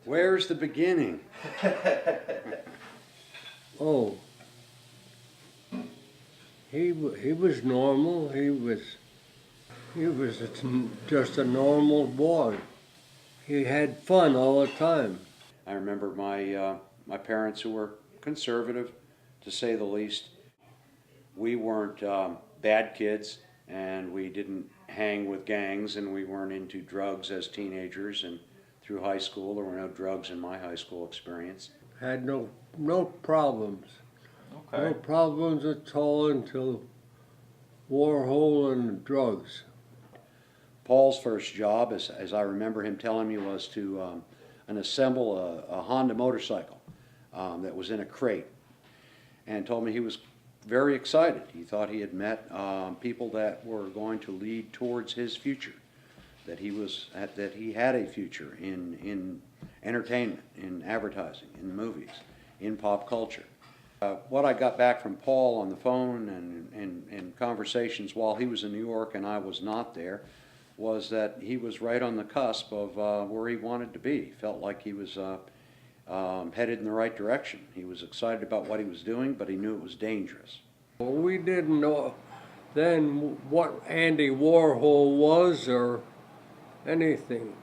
Where's the beginning? Oh, he was normal. Just a normal boy. He had fun all the time. I remember my parents, who were conservative, to say the least. We weren't bad kids, and we didn't hang with gangs, and we weren't into drugs as teenagers and through high school. There were no drugs in my high school experience. Had no problems. Okay. No problems at all until Warhol and drugs. Paul's first job, as I remember him telling me, was to assemble a Honda motorcycle that was in a crate, and told me he was very excited. He thought he had met people that were going to lead towards his future, that he had a future in entertainment, in advertising, in movies, in pop culture. What I got back from Paul on the phone and conversations while he was in New York and I was not there was that he was right on the cusp of where he wanted to be. He felt like he was headed in the right direction. He was excited about what he was doing, but he knew it was dangerous. We didn't know then what Andy Warhol was or anything.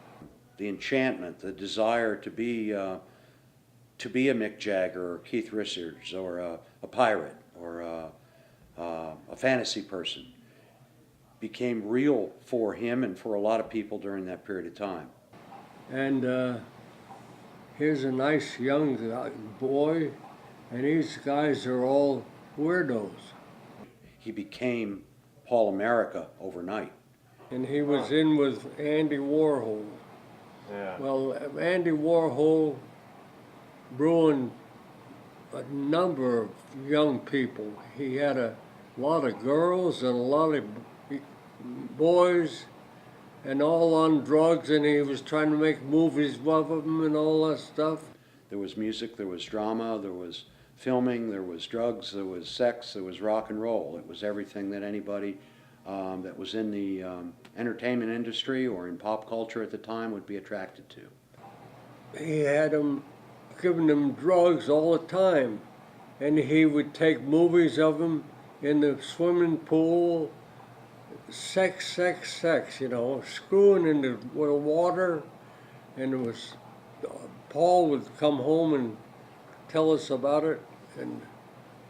The enchantment, the desire to be a Mick Jagger or Keith Richards or a pirate or a fantasy person became real for him and for a lot of people during that period of time. And here's a nice young boy, and these guys are all weirdos. He became Paul America overnight. And he was in with Andy Warhol. Yeah. Well, Andy Warhol ruined a number of young people. He had a lot of girls and a lot of boys, and all on drugs, and he was trying to make movies with them and all that stuff. There was music, there was drama, there was filming, there was drugs, there was sex, there was rock and roll. It was everything that anybody that was in the entertainment industry or in pop culture at the time would be attracted to. He had them, giving them drugs all the time, and he would take movies of them in the swimming pool. Sex, screwing in the water, and it was, Paul would come home and tell us about it,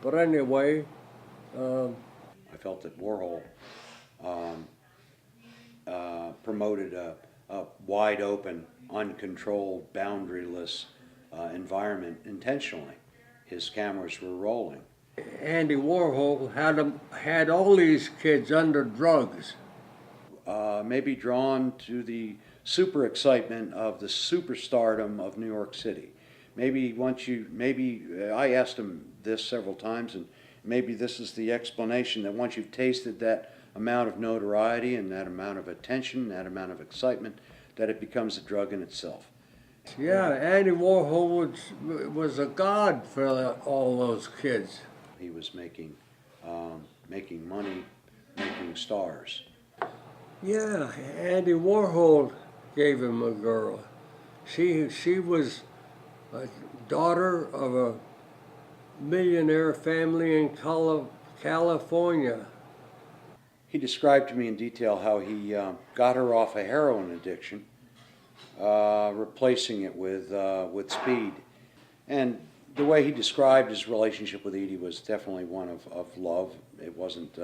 but anyway. I felt that Warhol promoted a wide open, uncontrolled, boundaryless environment intentionally. His cameras were rolling. Andy Warhol had all these kids under drugs. Maybe drawn to the super excitement of the superstardom of New York City. Maybe I asked him this several times, and maybe this is the explanation, that once you've tasted that amount of notoriety and that amount of attention, that amount of excitement, that it becomes a drug in itself. Yeah, Andy Warhol was a god for all those kids. He was making money, making stars. Yeah, Andy Warhol gave him a girl. She was a daughter of a millionaire family in California. He described to me in detail how he got her off a heroin addiction, replacing it with speed. And the way he described his relationship with Edie was definitely one of love. It wasn't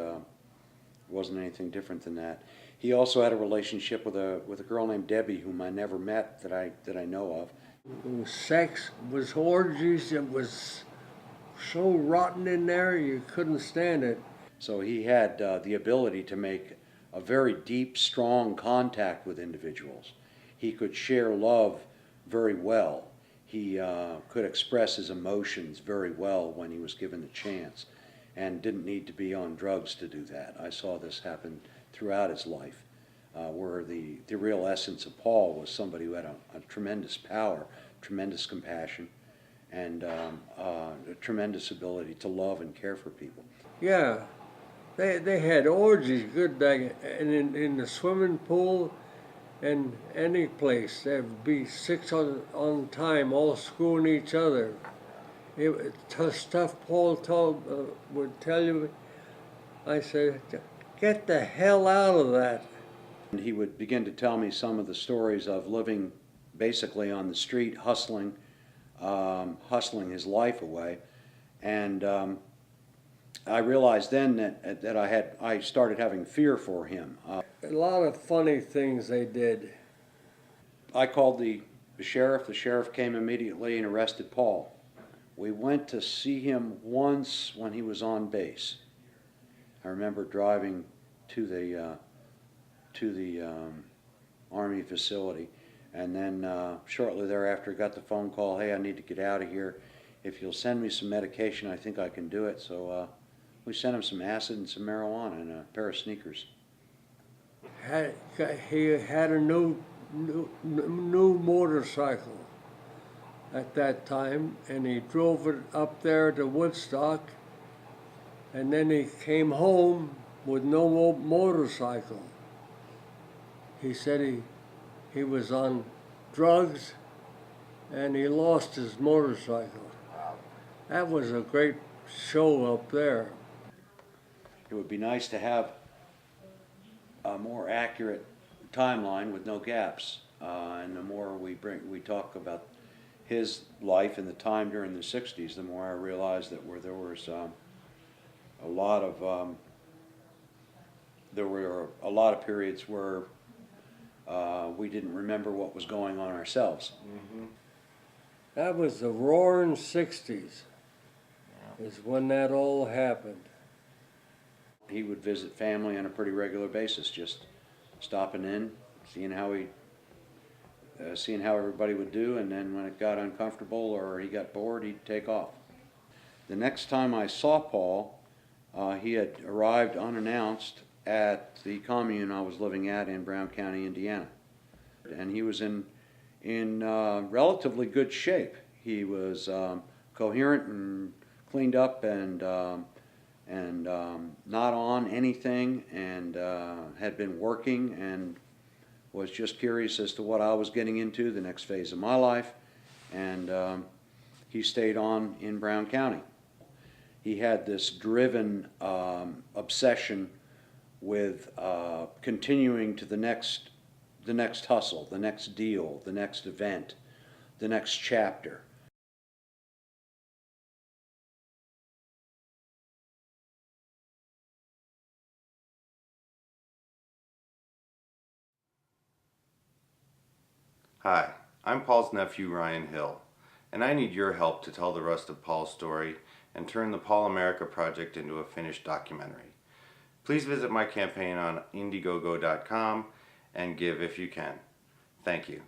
anything different than that. He also had a relationship with a girl named Debbie, whom I never met, that I know of. Sex was orgies. It was so rotten in there you couldn't stand it. So he had the ability to make a very deep, strong contact with individuals. He could share love very well. He could express his emotions very well when he was given the chance, and didn't need to be on drugs to do that. I saw this happen throughout his life, where the real essence of Paul was somebody who had a tremendous power, tremendous compassion, and a tremendous ability to love and care for people. in any place. There'd be six on time, all screwing each other. Stuff Paul would tell you, I said, get the hell out of that. And he would begin to tell me some of the stories of living basically on the street, hustling his life away. And I realized then that I started having fear for him. A lot of funny things they did. I called the sheriff. The sheriff came immediately and arrested Paul. We went to see him once when he was on base. I remember driving to the Army facility, and then shortly thereafter got the phone call, hey, I need to get out of here. If you'll send me some medication, I think I can do it. So we sent him some acid and some marijuana and a pair of sneakers. He had a new motorcycle at that time, and he drove it up there to Woodstock, and then he came home with no motorcycle. He said he was on drugs and he lost his motorcycle. That was a great show up there. It would be nice to have a more accurate timeline with no gaps. And the more we talk about his life and the time during the 60s, the more I realized that there was there were a lot of periods where we didn't remember what was going on ourselves. Mm-hmm. That was the roaring 60s, is when that all happened. He would visit family on a pretty regular basis, just stopping in, seeing how everybody would do, and then when it got uncomfortable or he got bored, he'd take off. The next time I saw Paul, he had arrived unannounced at the commune I was living at in Brown County, Indiana. And he was in relatively good shape. He was coherent and cleaned up and not on anything, and had been working and was just curious as to what I was getting into, the next phase of my life, and he stayed on in Brown County. He had this driven obsession with continuing to the next hustle, the next deal, the next event, the next chapter. Hi, I'm Paul's nephew Ryan Hill, and I need your help to tell the rest of Paul's story and turn the Paul America Project into a finished documentary. Please visit my campaign on Indiegogo.com and give if you can. Thank you.